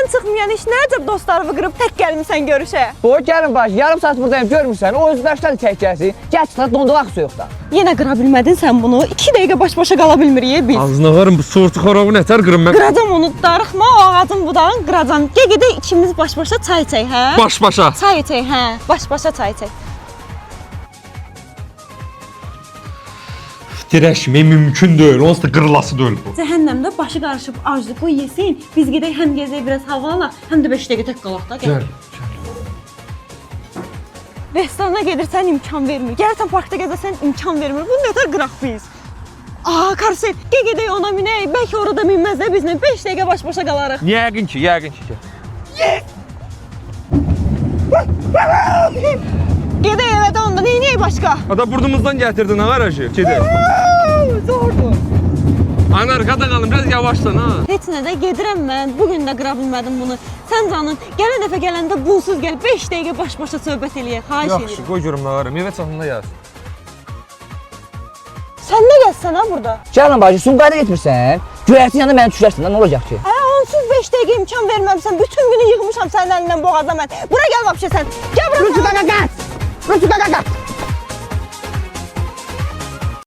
Evdən çıxmayan iş necə dostlarımı qırıb tək gəlmisən görüşə? Boy gəlin baş, yarım saat buradayım görmürsən. O özü daşdan tək gəlsin. Gəl çıxart donduraq soyuqdan. Yenə qıra bilmədin sən bunu. 2 dəqiqə baş-başa qala bilmirik biz. Ağzına varım bu sortu xarabı nətər qırım mən. Qıracam onu, darıxma o ağacın budağını qıracam. Gedək ikimiz baş-başa çay içək, hə? Baş-başa. Çay içək, hə? Baş-başa çay içək. Dirəşmək mümkün deyil, onsuz da qırılası deyil bu. Cəhənnəmdə başı qarışıb aclıqlı yesin. Biz gedək həm gəzək biraz hava alaq, həm də 5 dəqiqə tək qalaq da. Gəl. Restorana gedirsən imkan vermir. Gəlsən parkda gəzəsən imkan vermir. Bu nətər qıraq biz? Karusel, gedək ona minək. Bəlkə orada minməz də bizlə 5 dəqiqə baş-başa qalarıq. Yəqin ki, yəqin ki. Gedək evə də onda, neynəyək başqa? Ada burnumuzdan gətirdin ha qarajı. Gedək. Zordur. Ana arkada qalın, biraz yavaşlan ha. Heç nə də gedirəm mən. Bugün də qıra bilmədim bunu. Sən canın, gələn dəfə gələndə bunsuz gəl. 5 dəqiqə baş-başa söhbət eləyək. Xahiş Yaxşı, edirəm. qoy görüm nə var. Meyvə çatında yaz. Sən nə gəzsən ha burada? Gəlin baş, Sumqayıda getmirsən. Göyərtin yanında məni düşərsən də nə olacaq ki? Onsuz 5 dəqiqə imkan verməmsən. Bütün günü yığmışam sənin əlindən boğaza mən. Bura gəl vəbşə sən. Gəl bura. Rütü qaqa qaç! Rütü qaqa qaç!